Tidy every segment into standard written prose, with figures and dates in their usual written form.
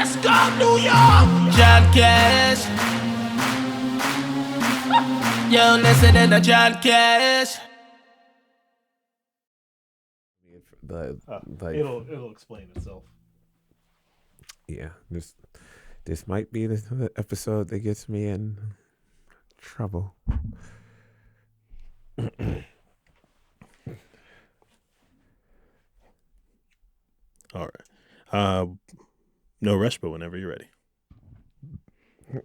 Let's go, New York! John Cash. Yo, listening to John Cash. It'll explain itself. Yeah, this might be the episode that gets me in trouble. All right. No rush, but whenever you're ready.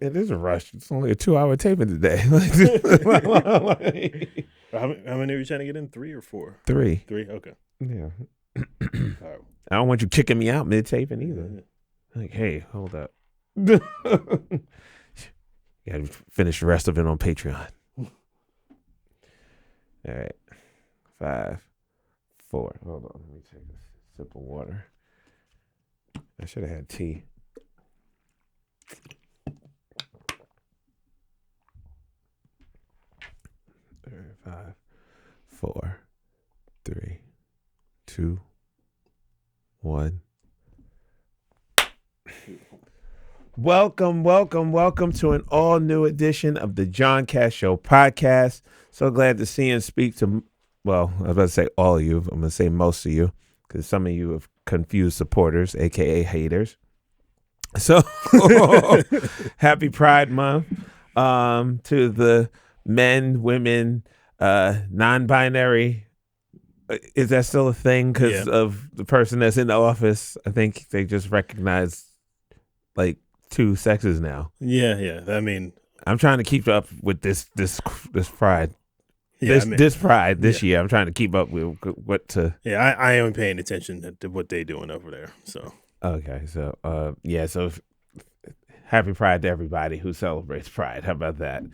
It is a rush. It's only a 2-hour taping today. How many are you trying to get in? 3 or 4? 3. 3? Okay. Yeah. All right. I don't want you kicking me out mid-taping either. Like, hey, hold up. You gotta finish the rest of it on Patreon. All right. 5, 4. Hold on. Let me take a sip of water. I should have had tea. All right, 5, 4, 3, 2, 1. Welcome to an all-new edition of the John Cash Show podcast. So glad to see and speak to, well, I was about to say all of you. I'm going to say most of you, because some of you have confused supporters, a.k.a. haters. So, happy Pride Month to the men, women, non-binary. Is that still a thing? Because of the person that's in the office, I think they just recognize, like, 2 sexes now. Yeah. I mean, I'm trying to keep up with this pride. Yeah, this pride this year. I'm trying to keep up with what to. Yeah, I am paying attention to what they doing over there. So okay, so so happy Pride to everybody who celebrates Pride. How about that?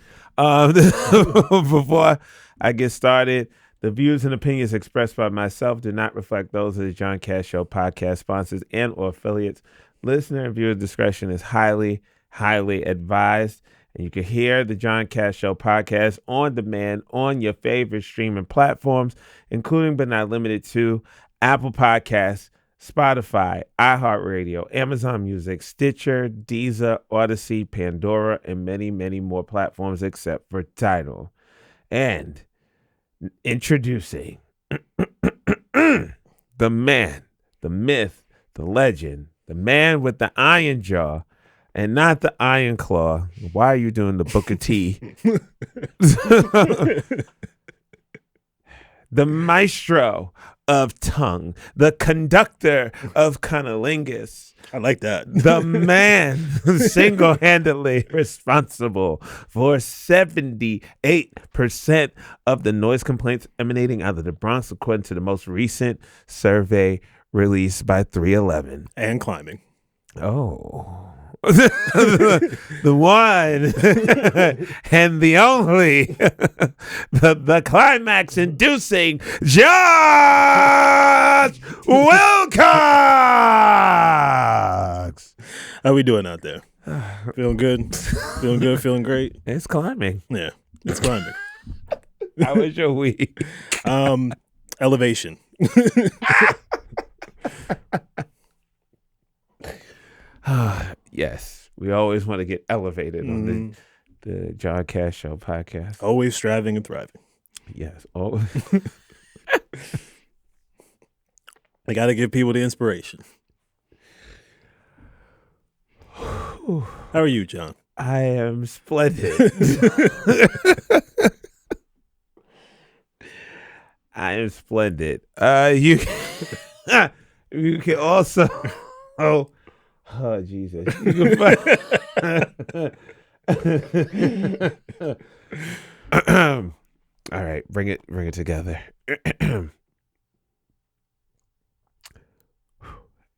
Before I get started, the views and opinions expressed by myself do not reflect those of the John Cash Show podcast sponsors and or affiliates. Listener and viewer discretion is highly advised. And you can hear the John Cash Show podcast on demand on your favorite streaming platforms, including but not limited to Apple Podcasts, Spotify, iHeartRadio, Amazon Music, Stitcher, Deezer, Odyssey, Pandora, and many, many more platforms except for Tidal. And introducing the man, the myth, the legend, the man with the iron jaw and not the iron claw. Why are you doing the Booker T? The maestro of tongue, the conductor of cunnilingus. I like that. The man single-handedly responsible for 78% of the noise complaints emanating out of the Bronx, according to the most recent survey released by 311. And climbing. Oh. the one and the only, the climax-inducing Josh Wilcox. How we doing out there? Feeling good? Feeling great? It's climbing. Yeah, it's climbing. How was your week? Elevation. Yes, we always want to get elevated on the John Cash Show podcast. Always striving and thriving. Yes. Oh. I got to give people the inspiration. How are you, John? I am splendid. I am splendid. You can also. Oh Jesus! You can all right, bring it together. All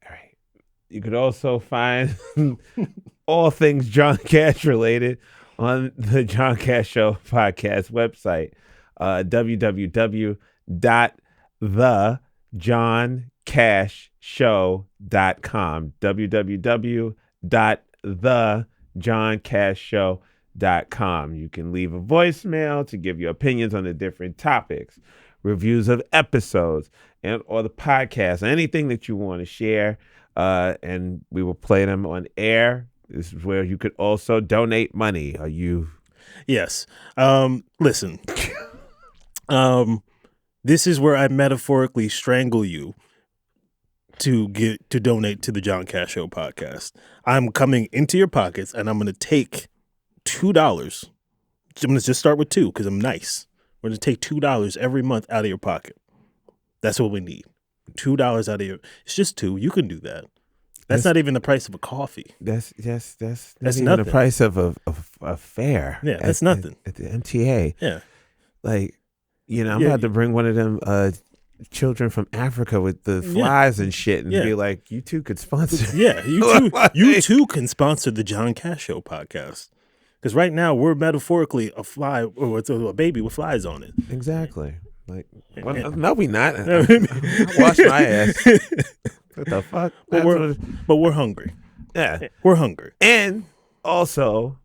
right, you could also find all things John Cash related on the John Cash Show podcast website, www.thejohncashshow.com, www.thejohncashshow.com. You can leave a voicemail to give your opinions on the different topics, reviews of episodes, and or the podcast, anything that you want to share. and we will play them on air. This is where you could also donate money. Are you? Yes. Listen. This is where I metaphorically strangle you to donate to the John Cash Show podcast. I'm coming into your pockets and I'm going to take $2. I'm going to just start with $2 because I'm nice. We're going to take $2 every month out of your pocket. That's what we need. $2 out of your. It's just $2. You can do that. That's not even the price of a coffee. That's even nothing. the price of a fare. Yeah, that's nothing. At the MTA. Yeah. Like, I'm about to bring one of them children from Africa with the flies and shit and be like, you two could sponsor. Yeah, you too can sponsor the John Cash Show podcast. Because right now we're metaphorically a fly, or it's a baby with flies on it. Exactly. Like, no, we not. I wash my ass. What the fuck? But we're hungry. Yeah, we're hungry. And also,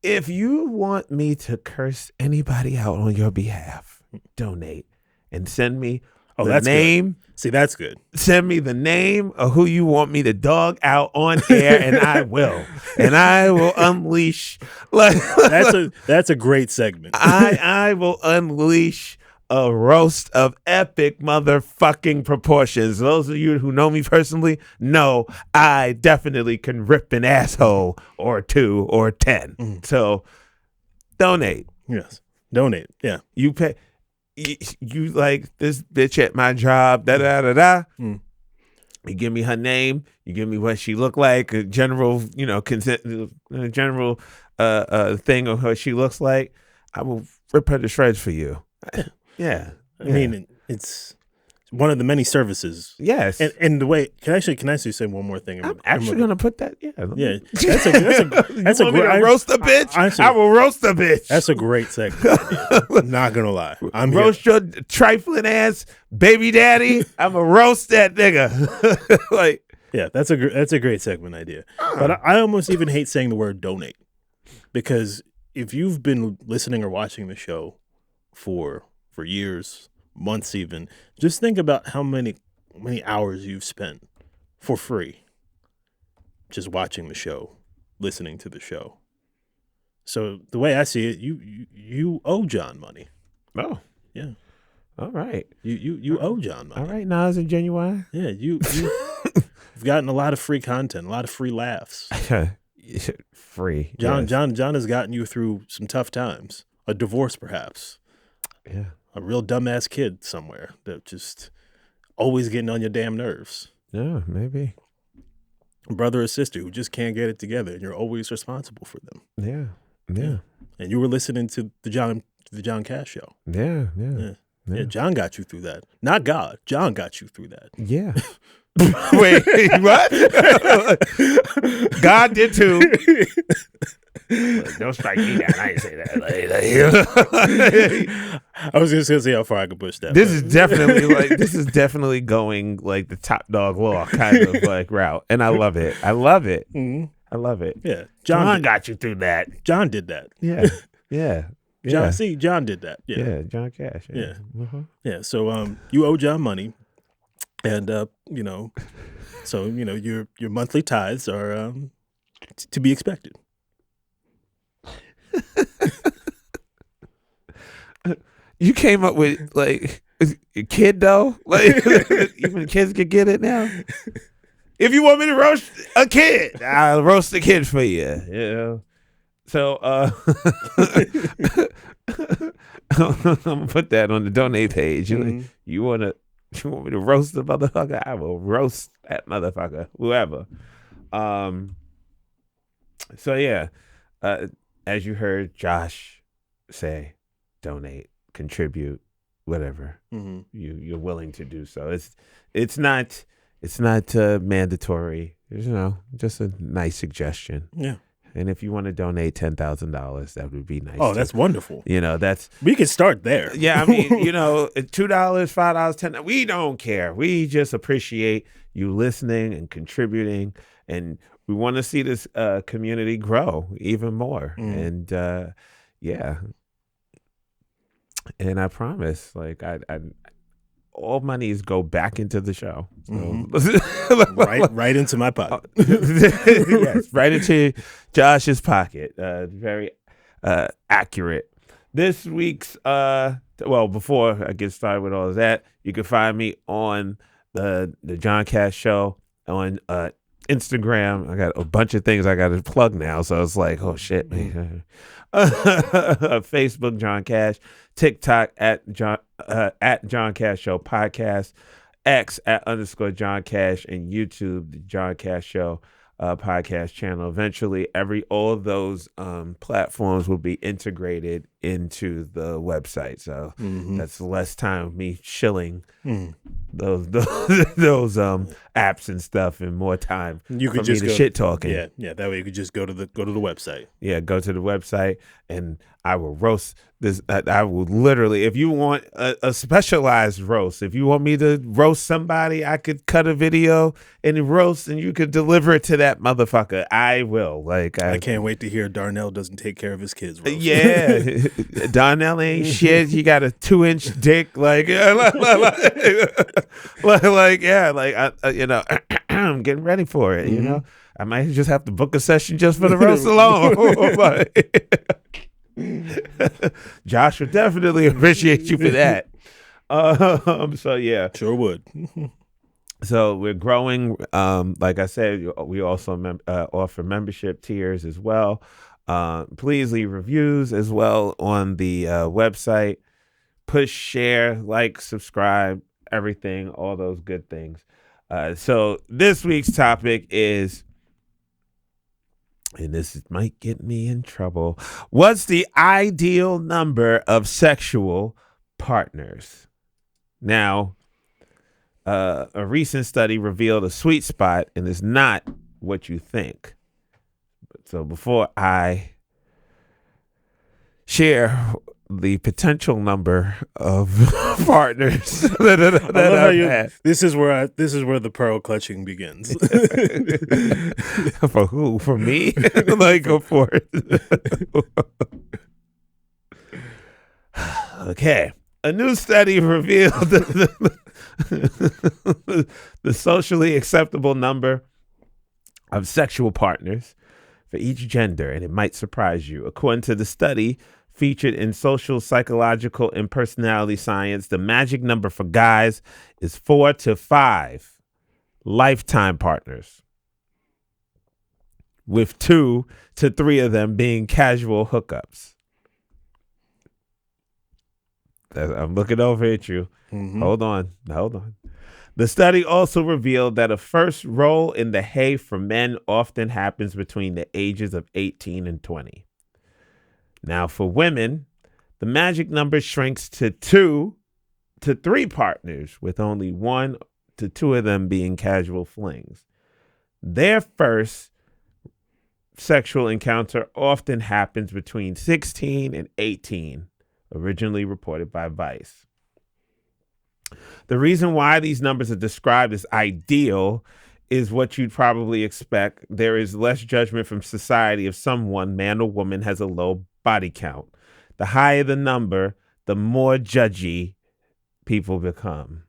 if you want me to curse anybody out on your behalf, donate and send me the name. Good. See, that's good. Send me the name of who you want me to dog out on air, and I will. And I will unleash. That's a great segment. I will unleash a roast of epic motherfucking proportions. Those of you who know me personally know I definitely can rip an asshole or 2 or 10. Mm. So donate. Yes. Donate. Yeah. You pay. You like this bitch at my job, da-da-da-da. Mm. You give me her name. You give me what she looked like, a general, general thing of what she looks like. I will rip her to shreds for you. Yeah. I mean, it's one of the many services. Yes. And the way, can I actually say one more thing? I'm actually going to put that, yeah. That's a great, roast a bitch? I will roast a bitch. That's a great segment. I'm not going to lie. I'm roast your trifling ass baby daddy. I'm a roast that nigga. Yeah, that's a great segment idea. But I almost even hate saying the word donate, because if you've been listening or watching the show for years, months even, just think about how many hours you've spent for free just watching the show, listening to the show. So the way I see it, you owe John money. Oh. Yeah. All right. You owe John money. All right, Nas and Genuine. Yeah, you've gotten a lot of free content, a lot of free laughs. Free. John has gotten you through some tough times. A divorce, perhaps. Yeah. A real dumbass kid somewhere that just always getting on your damn nerves. Yeah, maybe. A brother or sister who just can't get it together, and you're always responsible for them. Yeah. And you were listening to the John Cash Show. Yeah. Yeah, John got you through that. Not God. John got you through that. Yeah. Wait, what? God did too. Don't strike me down. I didn't say that. I was just gonna see how far I could push that. This is definitely going like the top dog law kind of like route, and I love it. Mm-hmm. I love it. Yeah, John got you through that. John did that. Yeah. John did that. Yeah, John Cash. Yeah. Uh-huh. Yeah. So you owe John money, and so your monthly tithes are to be expected. You came up with like a kid though, like even kids can get it now. If you want me to roast a kid, I'll roast a kid for you. Yeah. So I'm gonna put that on the donate page. Mm-hmm. You want me to roast the motherfucker? I will roast that motherfucker, whoever. So yeah, as you heard Josh say, donate, contribute, whatever. Mm-hmm. You're willing to do so. It's not mandatory. Just a nice suggestion. Yeah. And if you want to donate $10,000, that would be nice. Oh, that's wonderful. We can start there. Yeah, I mean, $2, $5, $10. We don't care. We just appreciate you listening and contributing, and we want to see this community grow even more. And yeah, and I promise, like I all monies go back into the show. So, right into my pocket. Yes, right into Josh's pocket. Very accurate. This week's before I get started with all of that, you can find me on the John Cash Show on Instagram. I got a bunch of things I got to plug now, so it's like, oh shit. Facebook, John Cash. TikTok at John Cash Show Podcast. X at _ John Cash, and YouTube, the John Cash Show podcast channel. Eventually, all of those platforms will be integrated into the website. So that's less time of me shilling those apps and stuff, and more time you could for just me to shit talking. Yeah. That way you could just go to the website. Yeah, go to the website, and I will roast this. I will literally, if you want a specialized roast, if you want me to roast somebody, I could cut a video and roast, and you could deliver it to that motherfucker. I will. Like, I can't wait to hear Darnell doesn't take care of his kids. Roast. Yeah, Darnell ain't shit. He got a 2-inch dick. I'm getting ready for it. You know, I might just have to book a session just for the roast alone. Josh would definitely appreciate you for that. So yeah, sure would. So we're growing. Like I said, we also offer membership tiers as well. Please leave reviews as well on the website. Push, share, like, subscribe, everything, all those good things. So this week's topic is, and this might get me in trouble, what's the ideal number of sexual partners? Now, a recent study revealed a sweet spot, and it's not what you think. So before I share the potential number of partners that I've had. This is where the pearl clutching begins. For who? For me? Like, go for it. Okay. A new study revealed the socially acceptable number of sexual partners for each gender, and it might surprise you. According to the study featured in Social, Psychological, and Personality Science, the magic number for guys is 4 to 5 lifetime partners, with 2 to 3 of them being casual hookups. I'm looking over at you. Hold on. The study also revealed that a first roll in the hay for men often happens between the ages of 18 and 20. Now, for women, the magic number shrinks to 2 to 3 partners, with only 1 to 2 of them being casual flings. Their first sexual encounter often happens between 16 and 18, originally reported by Vice. The reason why these numbers are described as ideal is what you'd probably expect. There is less judgment from society if someone, man or woman, has a low body count. The higher the number, the more judgy people become.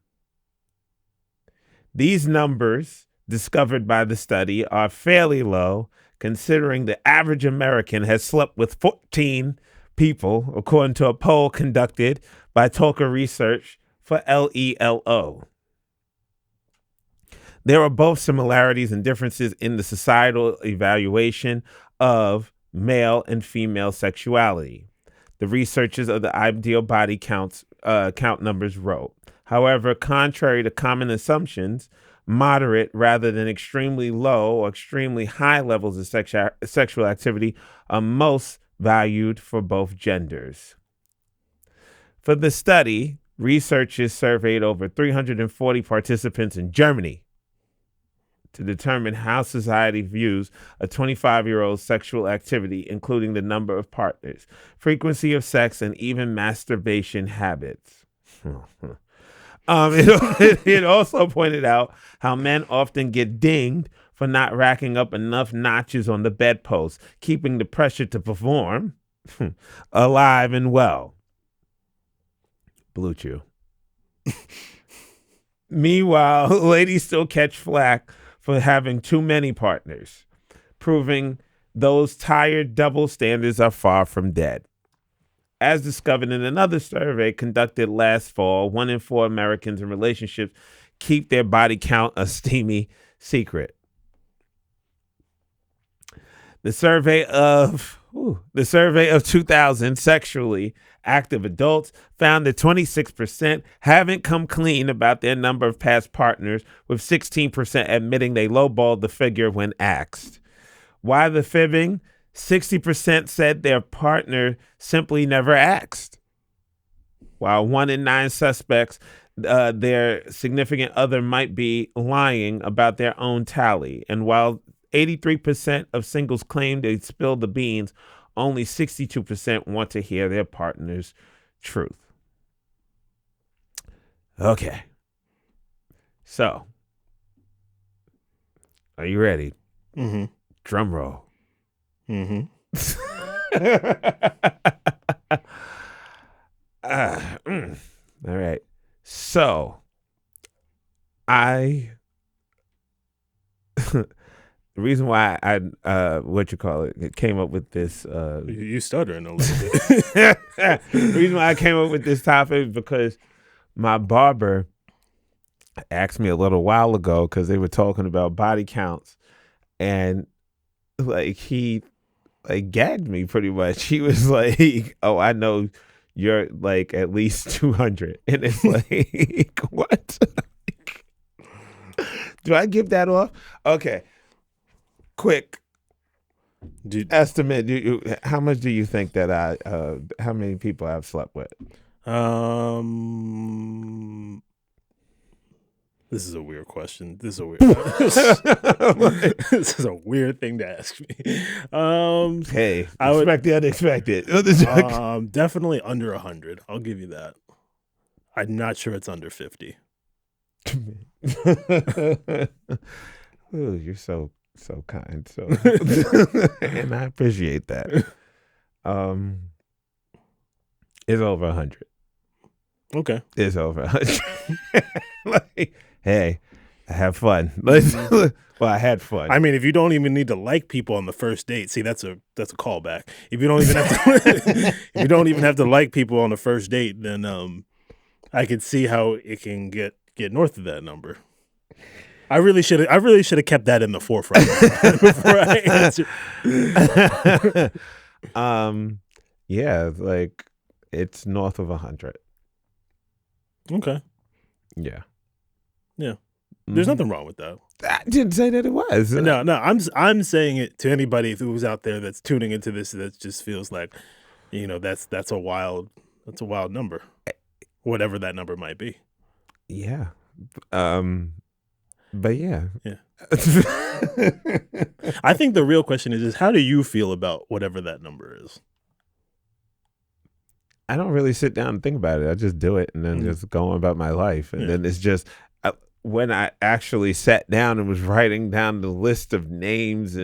These numbers, discovered by the study, are fairly low, considering the average American has slept with 14 people, according to a poll conducted by Tolka Research for LELO. There are both similarities and differences in the societal evaluation of male and female sexuality. The researchers of the ideal body count numbers wrote. However, contrary to common assumptions, moderate rather than extremely low or extremely high levels of sexual activity are most valued for both genders. For the study, researchers surveyed over 340 participants in Germany to determine how society views a 25-year-old's sexual activity, including the number of partners, frequency of sex, and even masturbation habits. It also pointed out how men often get dinged for not racking up enough notches on the bedpost, keeping the pressure to perform alive and well. Blue Chew. Meanwhile, ladies still catch flack for having too many partners, proving those tired double standards are far from dead. As discovered in another survey conducted last fall, 1 in 4 Americans in relationships keep their body count a steamy secret. The survey of 2,000 sexually active adults found that 26% haven't come clean about their number of past partners, with 16% admitting they lowballed the figure when asked. Why the fibbing? 60% said their partner simply never asked, while 1 in 9 suspects, their significant other might be lying about their own tally. And while 83% of singles claim they spilled the beans, only 62% want to hear their partner's truth. Okay. So, are you ready? Mm-hmm. Drum roll. Mm-hmm. All right. So, the reason why I came up with this. You stuttering a little bit. The reason why I came up with this topic is because my barber asked me a little while ago, because they were talking about body counts, and like he gagged me pretty much. He was like, "Oh, I know you're like at least 200," and it's like, what? Do I give that off? Okay. Quick estimate. How much do you think that how many people I've slept with? This is a weird question. This is a weird thing to ask me. Hey, expect the unexpected. Definitely under 100. I'll give you that. I'm not sure it's under 50. Ooh, you're so kind. So, and I appreciate that. It's over 100. Okay. It's over 100. Like, hey, I have fun. Well, I had fun. I mean, if you don't even need to like people on the first date, see, that's a callback. If you don't even have to, if you don't even have to like people on the first date, then I could see how it can get north of that number. I really should have kept that in the forefront before I answer. Yeah, like it's north of 100. Okay. Yeah. Yeah. There's nothing wrong with that. I didn't say that it was. No. I'm saying it to anybody who's out there that's tuning into this that just feels like, that's a wild number, whatever that number might be. Yeah. But yeah. I think the real question is how do you feel about whatever that number is? I don't really sit down and think about it. I just do it and then just go on about my life. And then it's just when I actually sat down and was writing down the list of names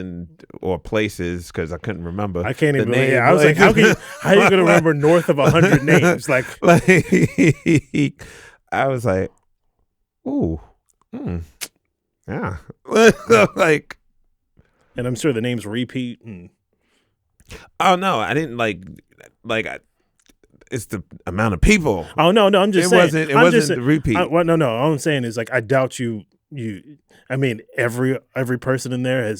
or places, because I couldn't remember. I can't even. Yeah, I was like, how are you going to remember north of 100 names? Like I was like, ooh, yeah, like. And I'm sure the names repeat. Oh no, I didn't like. It's the amount of people. Oh no, I'm just saying it wasn't the repeat. No. All I'm saying is like I doubt you. I mean, every person in there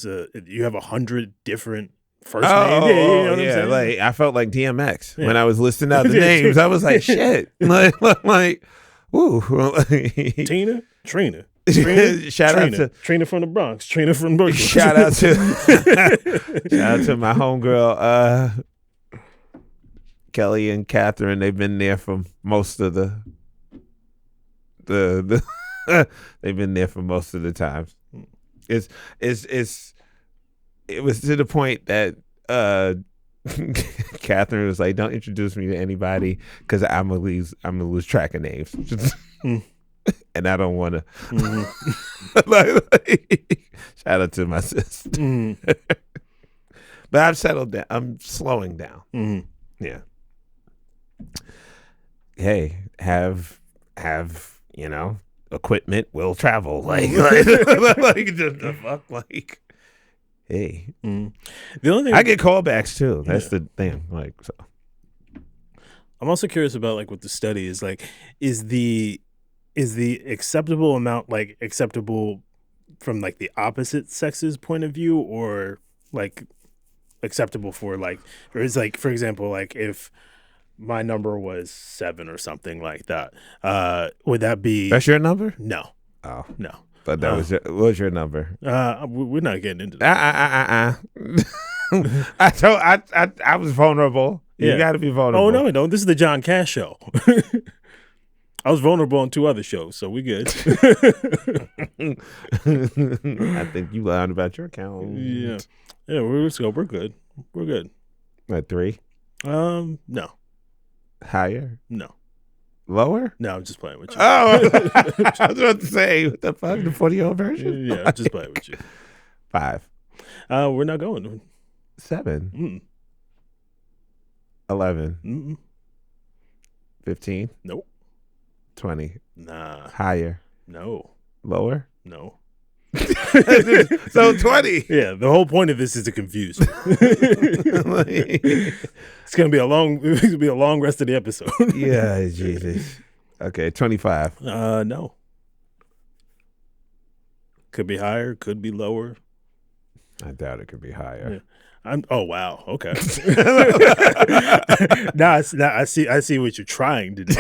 you have 100 different first names. Yeah, you know what I'm saying? Like I felt like DMX when I was listing out the names. I was like, shit, like, woo, Tina, Trina. Shout out to Trina from the Bronx. Trina from Brooklyn. Shout out to my homegirl. Kelly and Catherine, they've been there for most of the they've been there for most of the times. It was to the point that Catherine was like, "Don't introduce me to anybody because I'm gonna lose track of names." And I don't want to. Shout out to my sister. But I've settled down. I'm slowing down. Yeah. Hey, have equipment will travel. Like just the fuck, like, hey. The only thing I get callbacks too. That's the thing. Like, so I'm also curious about like what the study is like. Is the acceptable amount like acceptable from like the opposite sex's point of view, or like acceptable for like, or is like, for example, like if my number was 7 or something like that, would that be? that's your number? No, Oh, no. but that was what was your number? We're not getting into that. I was vulnerable. You got to be vulnerable. Oh no, this is the John Cash show. I was vulnerable on 2 other shows, so we good. I think you lied about your account. Yeah, we're good. We're good. At 3? No, Higher? no, Lower? no. I'm just playing with you. Oh, I was about to say, what the fuck, the 40-year-old version? Yeah, I'm just playing with you. 5. We're not going. 7. Mm-mm. 11. Mm-mm. 15. Nope. 20. Nah. Higher. No. Lower. No. So 20. Yeah, the whole point of this is to confuse you. It's gonna be a long rest of the episode. Yeah, Jesus. Okay, 25. No. Could be higher, could be lower. I doubt it could be higher. Oh wow, okay. now I see what you're trying to do.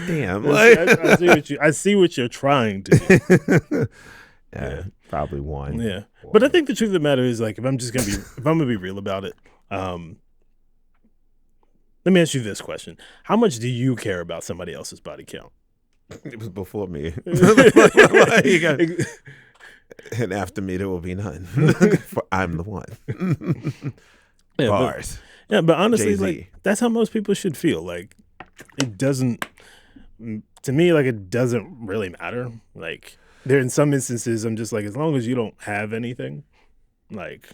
Damn. I see what you're trying to do. Yeah, probably 1. Yeah. But I think the truth of the matter is, like, if I'm gonna be real about it, let me ask you this question. How much do you care about somebody else's body count? It was before me. And after me, there will be none. For I'm the one. Yeah, Bars. But honestly, Jay-Z. like, that's how most people should feel. Like, it doesn't, to me, like, it doesn't really matter. Like, there in some instances, I'm just like, as long as you don't have anything, like,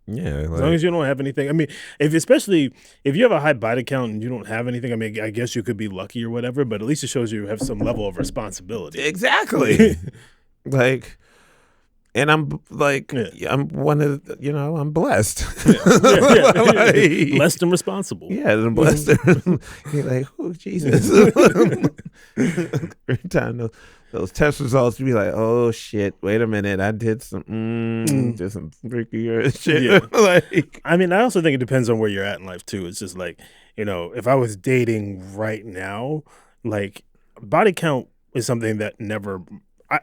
Yeah. as long as you don't have anything. I mean, especially if you have a high body count and you don't have anything, I mean, I guess you could be lucky or whatever, but at least it shows you have some level of responsibility. Exactly. Like, and I'm like, I'm one of, I'm blessed. Like, blessed and responsible. Yeah, I'm blessed. You're like, oh, Jesus. Every time those test results, you be like, oh, shit, wait a minute. I did some freakier shit. Yeah. Like, I mean, I also think it depends on where you're at in life, too. It's just like, if I was dating right now, like, body count is something that never...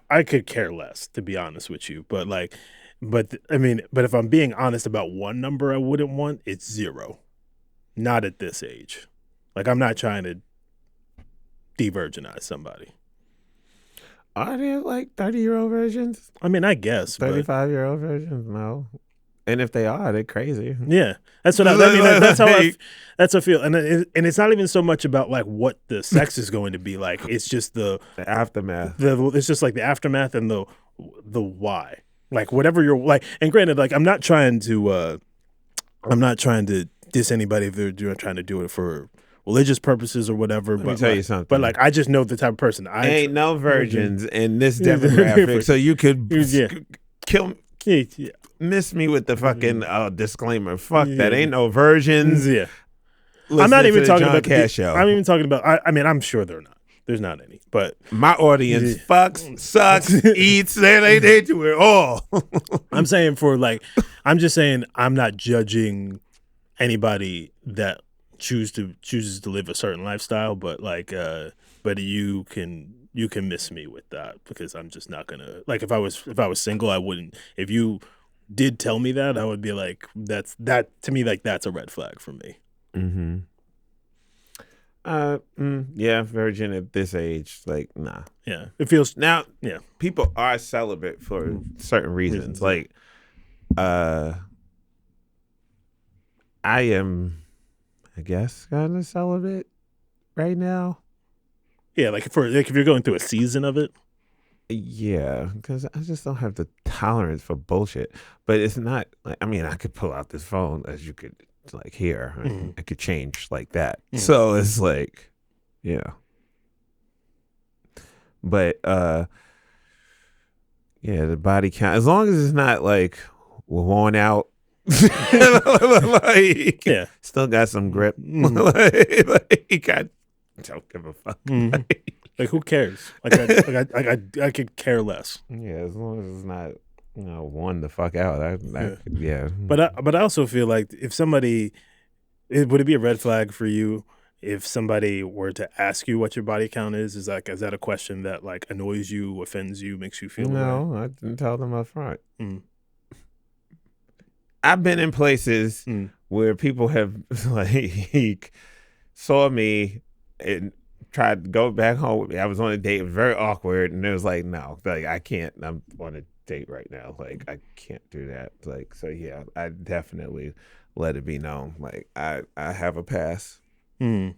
I could care less, to be honest with you. But if I'm being honest about one number I wouldn't want, it's 0. Not at this age. Like, I'm not trying to de-virginize somebody. are there like 30-year-old versions? I mean, I guess. 35-year-old versions? No. And if they are, they're crazy. Yeah, that's what I mean. That's how I feel, and it's not even so much about like what the sex is going to be like. It's just the aftermath. It's just like the aftermath and the why. Like whatever you're like. And granted, like I'm not trying to diss anybody if they're trying to do it for religious purposes or whatever. Let me tell you something. But like I just know the type of person I ain't no virgins in this demographic, so you could kill. Yeah. Miss me with the fucking disclaimer. Fuck that. Ain't no virgins. Yeah. I'm not even talking about Cash show. I'm even talking about. I mean, I'm sure they're not. There's not any. But my audience fucks, sucks, eats. They do it all. I'm saying I'm just saying I'm not judging anybody that chooses to live a certain lifestyle. But but you can miss me with that because I'm just not gonna like if I was single I wouldn't. If you did tell me that, I would be like, that to me, like that's a red flag for me. Mm-hmm. Yeah, virgin at this age, like nah. Yeah, it feels now. Yeah, people are celibate for certain reasons. Like, I am, I guess, kind of celibate right now. Yeah, like if you're going through a season of it. Yeah, because I just don't have the tolerance for bullshit. But it's not like, I mean, I could pull out this phone as you could like hear. I could change like that. So it's like, yeah. But yeah, the body count, as long as it's not like worn out, like Yeah. still got some grip. Like, I don't give a fuck. Like, who cares? Like, I could care less. Yeah, as long as it's not, worn the fuck out. Yeah. But I also feel like if somebody, would it be a red flag for you if somebody were to ask you what your body count is? Is that a question that like annoys you, offends you, makes you feel? No, I didn't tell them up front. Mm. I've been in places where people have like saw me and tried to go back home with me. I was on a date. It was very awkward, and it was like, no, like I can't. I'm on a date right now. Like I can't do that. Like, so yeah, I definitely let it be known. Like I have a pass. like,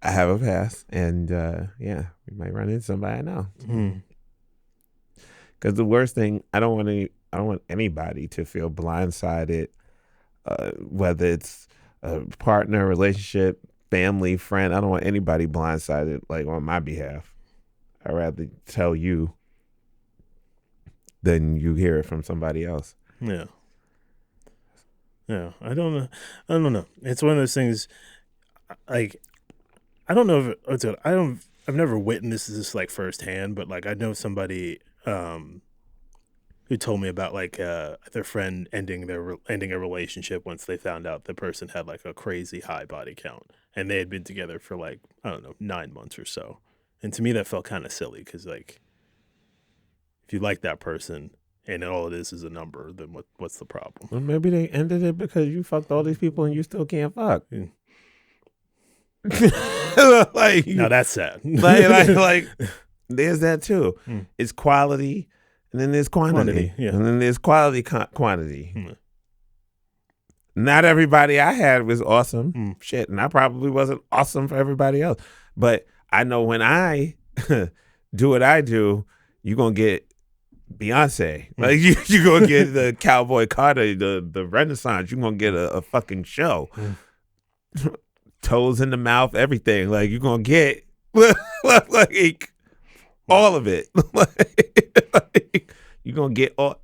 I have a pass, and yeah, we might run into somebody I know. Because the worst thing, I don't want anybody to feel blindsided, whether it's a partner, relationship, family, friend. I don't want anybody blindsided, like on my behalf. I'd rather tell you than you hear it from somebody else. Yeah. Yeah. I don't know. It's one of those things. Like, I don't know if I've never witnessed this like firsthand, but like I know somebody who told me about like their friend ending a relationship once they found out the person had like a crazy high body count, and they had been together for like, I don't know, 9 months or so. And to me that felt kind of silly, because like if you like that person and all it is a number, then what's the problem? Well, maybe they ended it because you fucked all these people and you still can't fuck. Like, now that's sad. like there's that too. It's quality, and then there's quantity. Yeah. And then there's quality quantity. Not everybody I had was awesome. Shit, and I probably wasn't awesome for everybody else. But I know when I do what I do, you're gonna get Beyonce. Like you gonna get the Cowboy Carter, the Renaissance. You're gonna get a fucking show. Toes in the mouth, everything. Like you're gonna get like all of it. Like, you're gonna get all.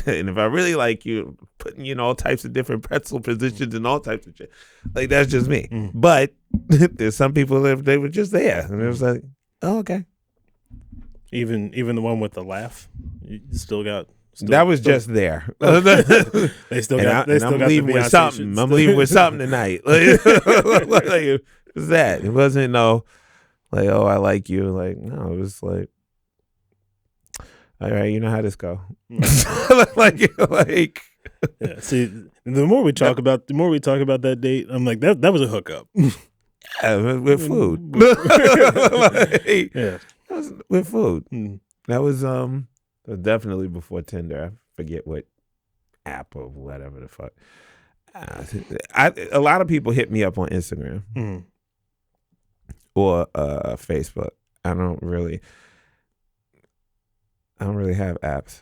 And if I really like you, putting you in all types of different pretzel positions and all types of shit, like that's just me. But there's some people that they were just there, and it was like, oh, okay. Even the one with the laugh, you still got. That was just there. They still got. I'm leaving with something. I'm leaving with something tonight. Like, it was that. It wasn't like, oh, I like you. Like, no, it was like, all right, you know how this go. like. Yeah. See, the more we talk about that date, I'm like, that was a hookup. Yeah, with food. Like, yeah, that was with food. That was definitely before Tinder. I forget what app or whatever the fuck. A lot of people hit me up on Instagram or Facebook. I don't really have apps.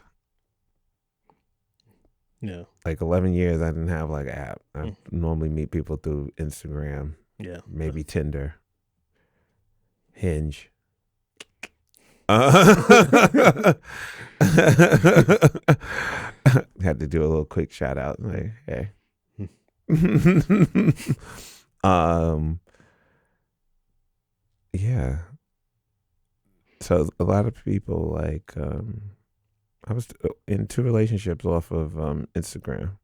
Yeah. Like 11 years, I didn't have like an app. I normally meet people through Instagram. Yeah. Maybe Tinder. Hinge. Had to do a little quick shout out. Like, hey. Yeah. So a lot of people like I was in 2 relationships off of Instagram.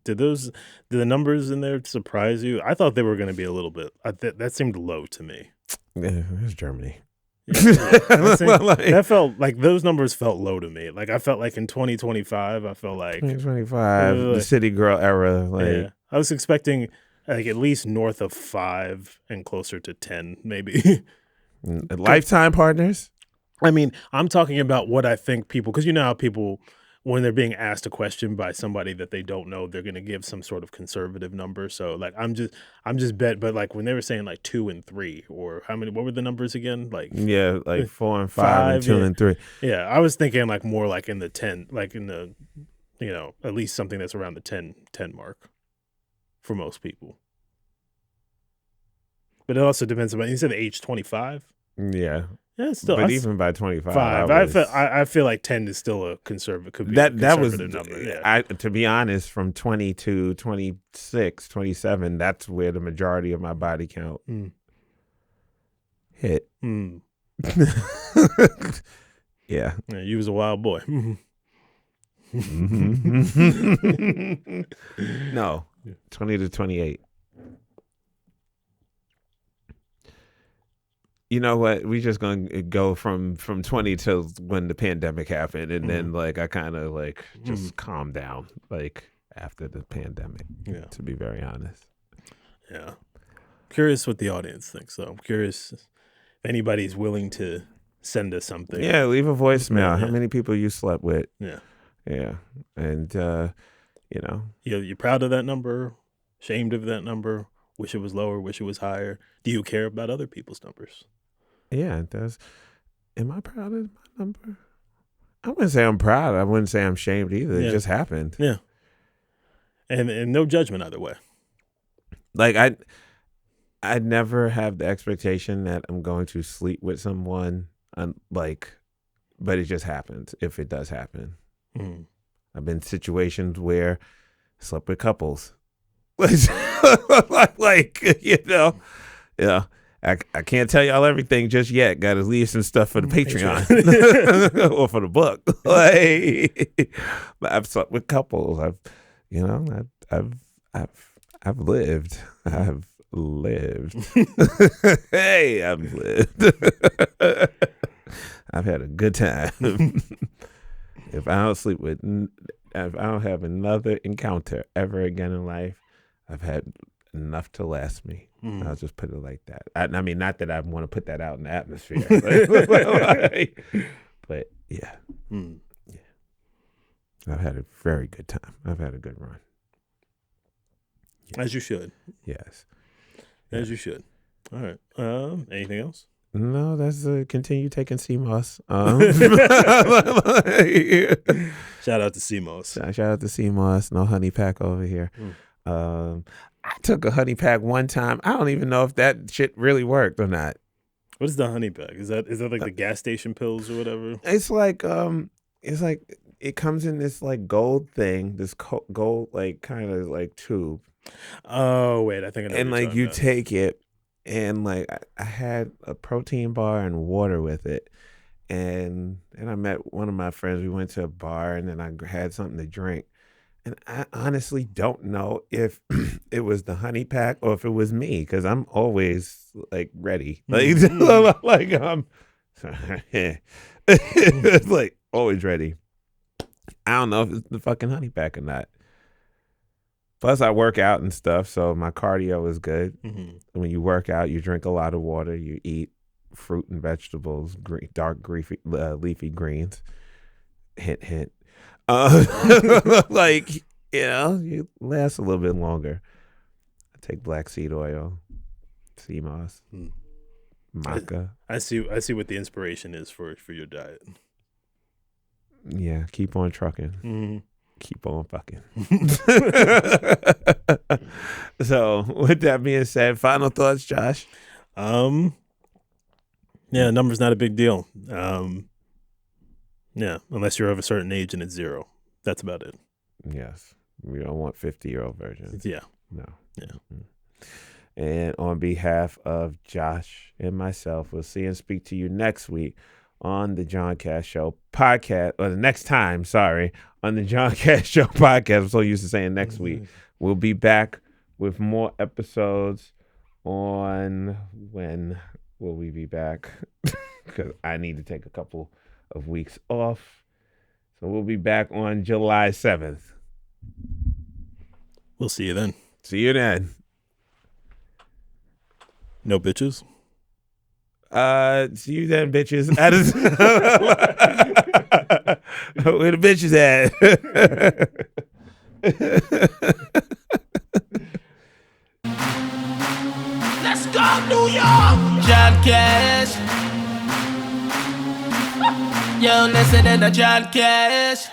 Did the numbers in there surprise you? I thought they were going to be a little bit. That seemed low to me. Yeah, it was Germany. Yeah. That felt like those numbers felt low to me. Like I felt like in 2025, I felt like 2025, the city girl era. Like, yeah. I was expecting like at least north of 5 and closer to 10, maybe. Lifetime partners. I mean, I'm talking about what I think people, because you know how people, when they're being asked a question by somebody that they don't know, they're going to give some sort of conservative number. So like, I'm just bet, but like when they were saying like 2 and 3 or how many, what were the numbers again? Like, yeah, like 4 and 5 and 2 and 3. Yeah. I was thinking like more like in the 10, like in the, at least something that's around the 10 mark for most people. But it also depends on, you said age 25? Yeah. Yeah, it's still. But even by 25, I feel like 10 is still a conservative. Could be a conservative number. Yeah. To be honest, from 20 to 26, 27, that's where the majority of my body count hit. Yeah. Yeah, you was a wild boy. No, 20 to 28. You know what? We just gonna go from 20 till when the pandemic happened, and then like I kind of like just calmed down like after the pandemic. Yeah, to be very honest. Yeah, curious what the audience thinks. So I'm curious if anybody's willing to send us something. Yeah, leave a voicemail. Yeah. How many people you slept with? Yeah, and you know, you proud of that number? Ashamed of that number? Wish it was lower? Wish it was higher? Do you care about other people's numbers? Yeah, it does. Am I proud of my number? I wouldn't say I'm proud. I wouldn't say I'm ashamed either. Yeah. It just happened. Yeah. And no judgment either way. Like I never have the expectation that I'm going to sleep with someone, but it just happens if it does happen. I've been in situations where I slept with couples. like, you know, yeah. I can't tell y'all everything just yet. Got to leave some stuff for the Patreon or for the book. Like, but I've slept with couples. I've lived. I've lived. Hey, I've lived. I've had a good time. If I don't have another encounter ever again in life, I've had enough to last me. I'll just put it like that. I mean, not that I want to put that out in the atmosphere, but yeah. I've had a very good time. I've had a good run. Yeah. As you should. Yes. As you should. All right. Anything else? No, that's continue taking CMOS. Shout out to CMOS. Shout out to CMOS. No honey pack over here. I took a honey pack one time. I don't even know if that shit really worked or not. What is the honey pack? Is that like the gas station pills or whatever? It's like it comes in this like gold thing, this gold like kind of like tube. Oh wait, I think I know. And what you're like you talking about. take it, and like I had a protein bar and water with it, and I met one of my friends. We went to a bar, and then I had something to drink. And I honestly don't know if it was the honey pack or if it was me, because I'm always like ready, like I'm like always ready. I don't know if it's the fucking honey pack or not. Plus, I work out and stuff, so my cardio is good. When you work out, you drink a lot of water, you eat fruit and vegetables, dark leafy greens. Hint, hint. Like, you know, you last a little bit longer. I take black seed oil, sea moss, maca. I see what the inspiration is for your diet. Yeah, keep on trucking. Keep on fucking. So, with that being said, final thoughts, Josh? Yeah, number's not a big deal. Yeah, unless you're of a certain age and it's 0. That's about it. Yes. We don't want 50-year-old versions. Yeah. No. Yeah. And on behalf of Josh and myself, we'll see and speak to you next week on the John Cash Show podcast, or the next time, on the John Cash Show podcast. I'm so used to saying next week. We'll be back with more episodes on, when will we be back? Because I need to take a couple of weeks off. So we'll be back on July 7th. We'll see you then. See you then. No bitches? See you then, bitches. Where the bitches at? Let's go, New York! John Cash. Yo, listen to John Cash.